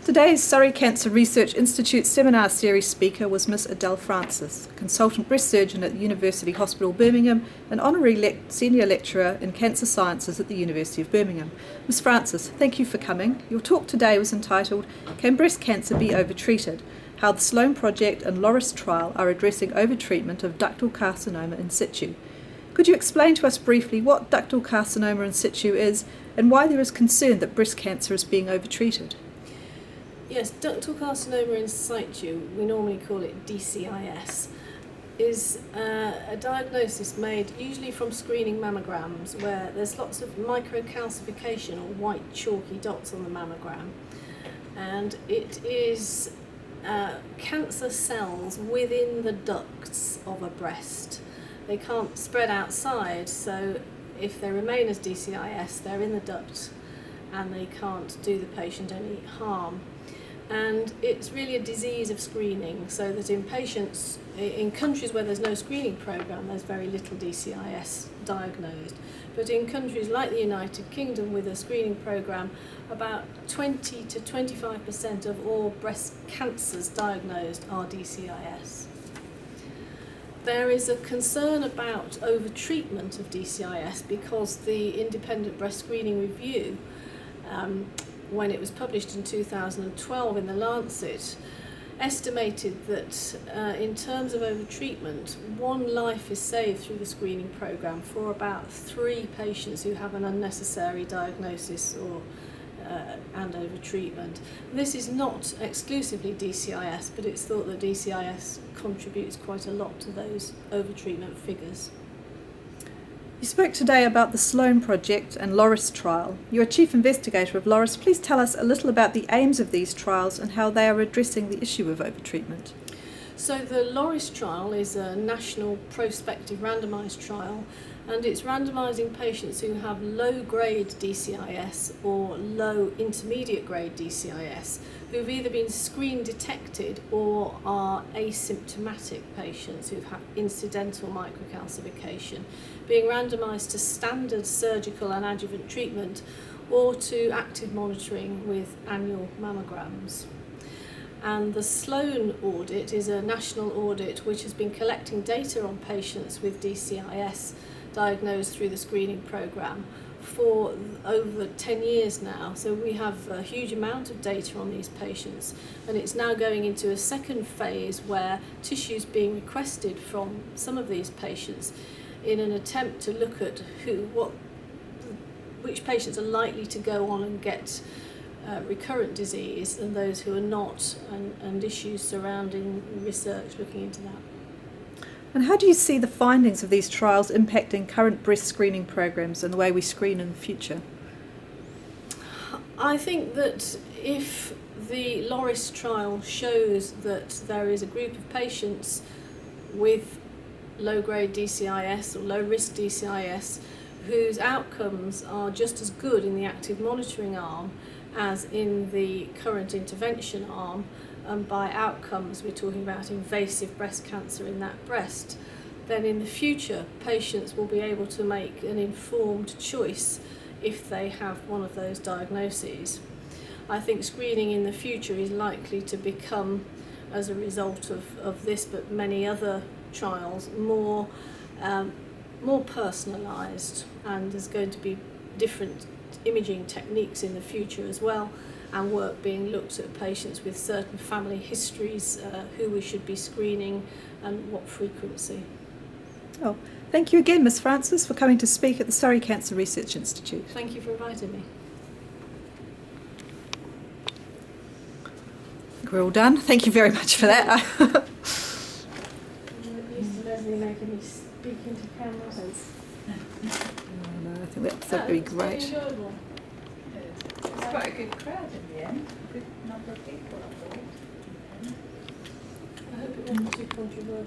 Today's Surrey Cancer Research Institute seminar series speaker was Miss Adele Francis, consultant breast surgeon at the University Hospital Birmingham and honorary senior lecturer in cancer sciences at the University of Birmingham. Miss Francis, thank you for coming. Your talk today was entitled, Can Breast Cancer Be Overtreated? How the Sloane Project and Loris trial are addressing overtreatment of ductal carcinoma in situ. Could you explain to us briefly what ductal carcinoma in situ is and why there is concern that breast cancer is being overtreated? Yes, ductal carcinoma in situ, we normally call it DCIS, is a diagnosis made usually from screening mammograms where there's lots of microcalcification or white chalky dots on the mammogram, and it is cancer cells within the ducts of a breast. They can't spread outside, so if they remain as DCIS, they're in the duct and they can't do the patient any harm. And it's really a disease of screening, so that in patients, in countries where there's no screening program, there's very little DCIS diagnosed. But in countries like the United Kingdom with a screening program, about 20 to 25% of all breast cancers diagnosed are DCIS. There is a concern about overtreatment of DCIS because the Independent Breast Screening Review, when it was published in 2012 in the Lancet, estimated that in terms of overtreatment, one life is saved through the screening program for about 3 patients who have an unnecessary diagnosis or and overtreatment. This is not exclusively DCIS, but it's thought that DCIS contributes quite a lot to those overtreatment figures. You spoke today about the Sloane Project and Loris trial. You're a chief investigator of Loris. Please tell us a little about the aims of these trials and how they are addressing the issue of overtreatment. So the Loris trial is a national prospective randomised trial, and it's randomising patients who have low-grade DCIS or low intermediate grade DCIS who've either been screen detected or are asymptomatic patients who've had incidental microcalcification, being randomised to standard surgical and adjuvant treatment or to active monitoring with annual mammograms. And the Sloane audit is a national audit which has been collecting data on patients with DCIS diagnosed through the screening programme for over 10 years now. So we have a huge amount of data on these patients, and it's now going into a second phase where tissue is being requested from some of these patients in an attempt to look at which patients are likely to go on and get recurrent disease and those who are not, and issues surrounding research looking into that. And how do you see the findings of these trials impacting current breast screening programs and the way we screen in the future? I think that if the Loris trial shows that there is a group of patients with low-grade DCIS or low-risk DCIS whose outcomes are just as good in the active monitoring arm as in the current intervention arm, and by outcomes we're talking about invasive breast cancer in that breast, then in the future patients will be able to make an informed choice if they have one of those diagnoses. I think screening in the future is likely to become, as a result of this but many other trials, more personalised, and there's going to be different imaging techniques in the future as well, and work being looked at patients with certain family histories, who we should be screening and what frequency. Oh, thank you again, Miss Francis, for coming to speak at the Surrey Cancer Research Institute. Thank you for inviting me. I think we're all done. Thank you very much for that. Used to Leslie making me speak into cameras. No, I think that would be great. It's very enjoyable. It's quite a good crowd in the end, a good number of people, I thought. I hope it wasn't too controversial.